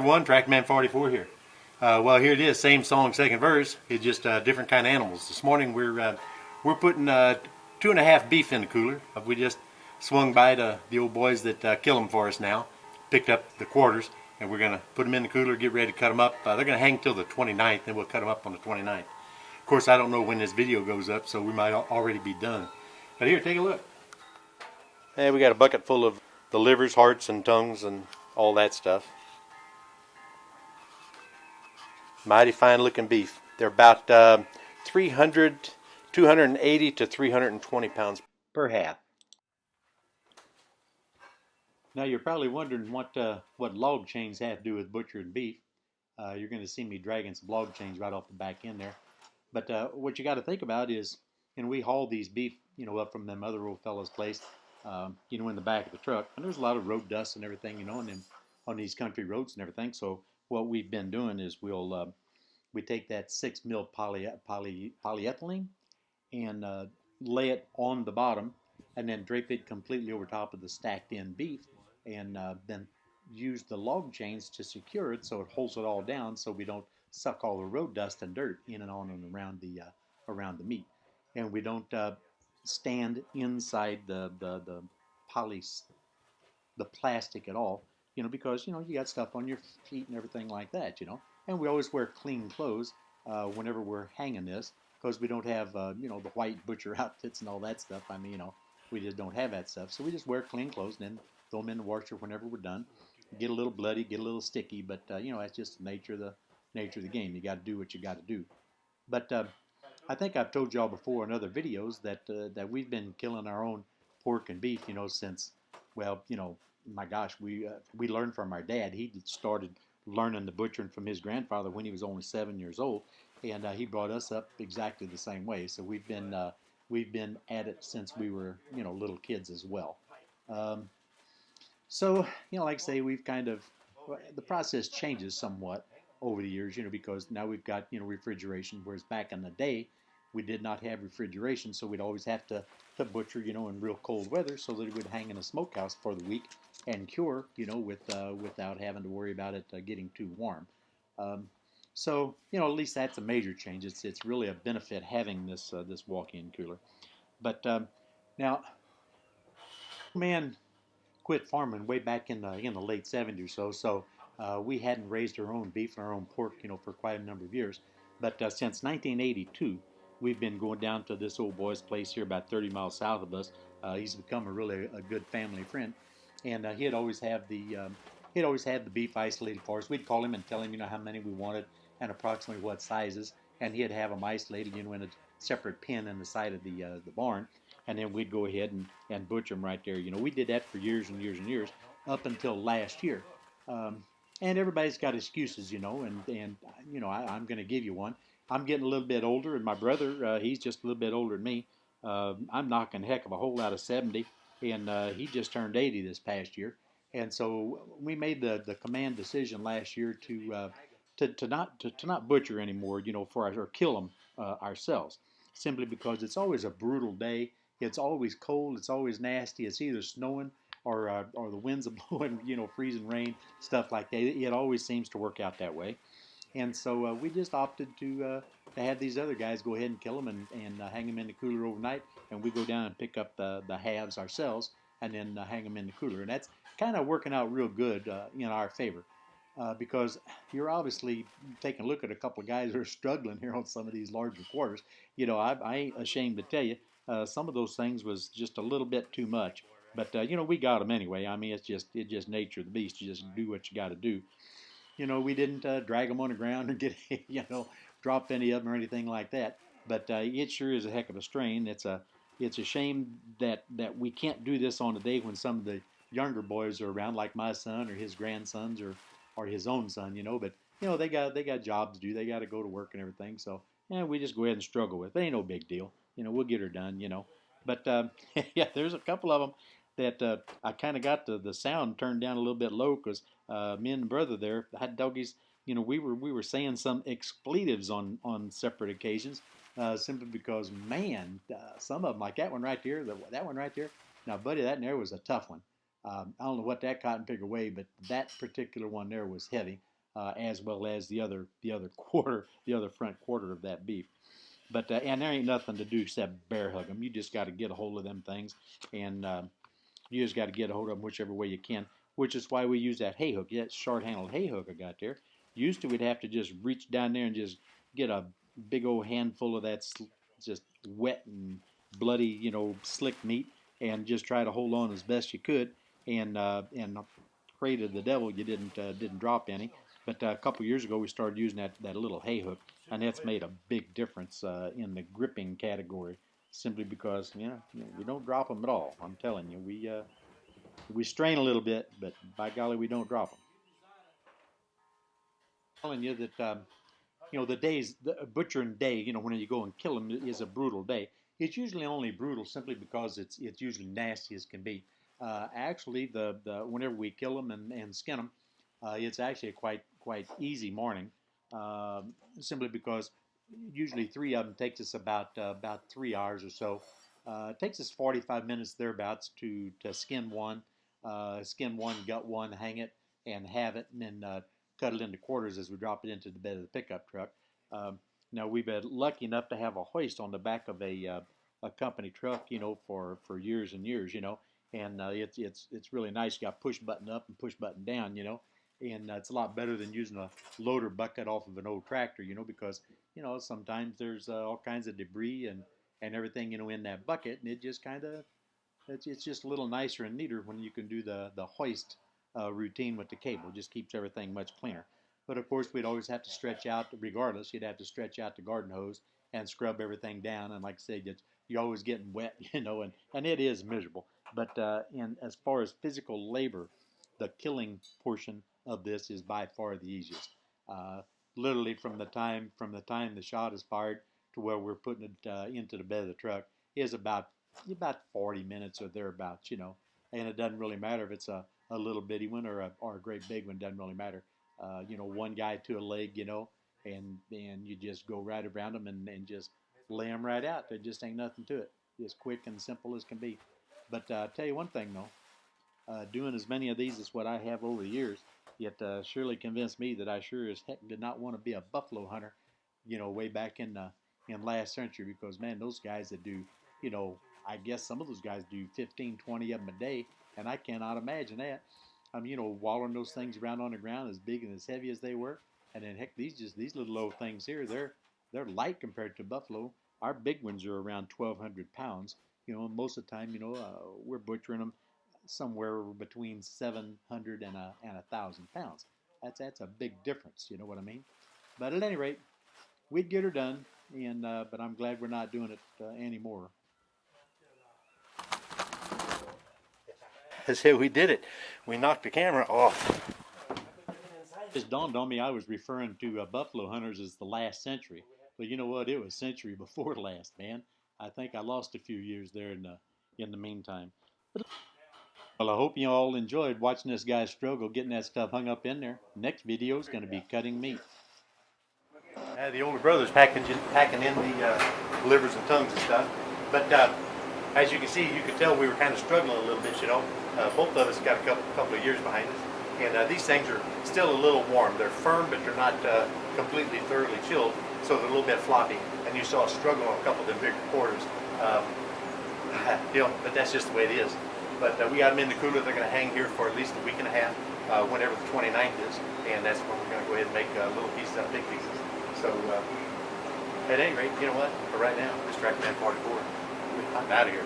One Trackman 44 here. Well, here it is, same song, second verse. It's just different kind of animals. This morning we're putting 2.5 beef in the cooler. We just swung by the old boys that kill them for us now. Picked up the quarters, and we're gonna put them in the cooler, get ready to cut them up. They're gonna hang till the 29th, then we'll cut them up on the 29th. Of course, I don't know when this video goes up, so we might already be done. But here, take a look. Hey, we got a bucket full of the livers, hearts, and tongues, and all that stuff. Mighty fine looking beef. They're about 280 to 320 pounds per half. Now you're probably wondering what log chains have to do with butchering beef. You're going to see me dragging some log chains right off the back end there. But what you got to think about is, we haul these beef, up from them other old fellas' place, in the back of the truck, and there's a lot of road dust and everything, on these country roads and everything. So what we've been doing is we take that 6 mil polyethylene and lay it on the bottom, and then drape it completely over top of the stacked in beef, and then use the log chains to secure it so it holds it all down, so we don't suck all the road dust and dirt in and on and around the meat, and we don't stand inside the plastic at all, because you got stuff on your feet and everything like that, and we always wear clean clothes whenever we're hanging this, because we don't have the white butcher outfits and all that stuff. I mean, we just don't have that stuff, so we just wear clean clothes and then throw them in the washer whenever we're done. Get a little bloody, get a little sticky, but that's just the nature of the game. You got to do what you got to do. But I think I've told y'all before in other videos that we've been killing our own pork and beef, since, well, my gosh, we learned from our dad. He started learning the butchering from his grandfather when he was only 7 years old, and he brought us up exactly the same way. So we've been at it since we were little kids as well. So like I say, we've kind of, the process changes somewhat over the years, because now we've got refrigeration, whereas back in the day we did not have refrigeration, so we'd always have to butcher in real cold weather, so that it would hang in a smokehouse for the week and cure without having to worry about it getting too warm. So at least that's a major change. It's really a benefit having this walk-in cooler. But now, man quit farming way back in the late 70s or so. So we hadn't raised our own beef and our own pork, for quite a number of years. But since 1982, we've been going down to this old boy's place here, about 30 miles south of us. He's become a good family friend, and he'd always had the beef isolated for us. We'd call him and tell him, how many we wanted and approximately what sizes, and he'd have them isolated, in a separate pen in the side of the barn, and then we'd go ahead and butcher them right there. We did that for years and years and years, up until last year. And everybody's got excuses, and I'm going to give you one. I'm getting a little bit older, and my brother, he's just a little bit older than me. I'm knocking a heck of a hole out of 70, and he just turned 80 this past year. And so we made the command decision last year to not butcher anymore, or kill them ourselves, simply because it's always a brutal day. It's always cold. It's always nasty. It's either snowing or the winds are blowing, freezing rain, stuff like that. It always seems to work out that way. And so we just opted to have these other guys go ahead and kill them and hang them in the cooler overnight. And we go down and pick up the halves ourselves and then hang them in the cooler. And that's kind of working out real good in our favor. Because you're obviously taking a look at a couple of guys who are struggling here on some of these larger quarters. I ain't ashamed to tell you, some of those things was just a little bit too much. But we got them anyway. I mean, it's just nature of the beast. You just do what you got to do. We didn't drag them on the ground or get drop any of them or anything like that. But it sure is a heck of a strain. It's a shame that we can't do this on a day when some of the younger boys are around, like my son or his grandsons or his own son. But they got jobs to do. They got to go to work and everything. So we just go ahead and struggle with it. Ain't no big deal. We'll get her done. But yeah, there's a couple of them that I kind of got the sound turned down a little bit low, because me and the brother there, hot doggies, we were saying some expletives on separate occasions, simply because, man, some of them, like that one right there, that one right there. Now, buddy, that one there was a tough one. I don't know what that cotton pig weighed, but that particular one there was heavy. as well as the other quarter, the other front quarter of that beef. But and there ain't nothing to do except bear hug them. You just got to get a hold of them things, and you just got to get a hold of them whichever way you can. Which is why we use that hay hook, that short-handled hay hook I got there. Used to, we'd have to just reach down there and just get a big old handful of that just wet and bloody, slick meat, and just try to hold on as best you could, and pray to the devil you didn't drop any. But a couple years ago, we started using that little hay hook, and that's made a big difference in the gripping category. Simply because we don't drop them at all. I'm telling you, we strain a little bit, but by golly, we don't drop them. I'm telling you that the days, the butchering day, when you go and kill them is a brutal day. It's usually only brutal simply because it's usually nasty as can be. Actually, the whenever we kill them and skin them, it's actually a quite easy morning, simply because usually three of them takes us about 3 hours or so. It takes us 45 minutes thereabouts to skin one, gut one, hang it, and have it, and then cut it into quarters as we drop it into the bed of the pickup truck. Um, Now we've been lucky enough to have a hoist on the back of a company truck, for years and years, and it's really nice. You got push button up and push button down, and it's a lot better than using a loader bucket off of an old tractor, because sometimes there's all kinds of debris and everything, in that bucket, and it just kind of it's just a little nicer and neater when you can do the hoist routine with the cable. It just keeps everything much cleaner. But of course, we'd always have to stretch out, regardless, you'd have to stretch out the garden hose and scrub everything down. And like I say, you're always getting wet, and it is miserable. But as far as physical labor, the killing portion of this is by far the easiest. Uh, Literally from the time the shot is fired to where we're putting it into the bed of the truck is about 40 minutes or thereabouts, and it doesn't really matter if it's a little bitty one or a great big one. Doesn't really matter. One guy to a leg, and you just go right around them and just lay them right out. There just ain't nothing to it. As quick and simple as can be. But I'll tell you one thing though, doing as many of these as what I have over the years, it surely convinced me that I sure as heck did not want to be a buffalo hunter, way back in last century, because man, those guys that do, I guess some of those guys do 15, 20 of them a day, and I cannot imagine that. Wallowing those things around on the ground as big and as heavy as they were, and then heck, these little old things here, they're light compared to buffalo. Our big ones are around 1,200 pounds. Most of the time, we're butchering them somewhere between 700 and 1,000 pounds. That's a big difference. You know what I mean? But at any rate, we'd get her done, and but I'm glad we're not doing it anymore. I said we did it. We knocked the camera off. It just dawned on me I was referring to buffalo hunters as the last century. But you know what? It was century before last, man. I think I lost a few years there in the meantime. But, well, I hope you all enjoyed watching this guy struggle getting that stuff hung up in there. Next video is going to be cutting meat. The older brother's packing in the livers and tongues and stuff. But as you can see, you could tell we were kind of struggling a little bit, both of us got a couple of years behind us. And these things are still a little warm. They're firm, but they're not completely thoroughly chilled, so they're a little bit floppy. And you saw a struggle on a couple of the bigger quarters. But that's just the way it is. But we got them in the cooler. They're going to hang here for at least a week and a half, whenever the 29th is. And that's when we're going to go ahead and make little pieces out of big pieces. So at any rate, you know what? For right now, this Trackman 44, I'm out of here.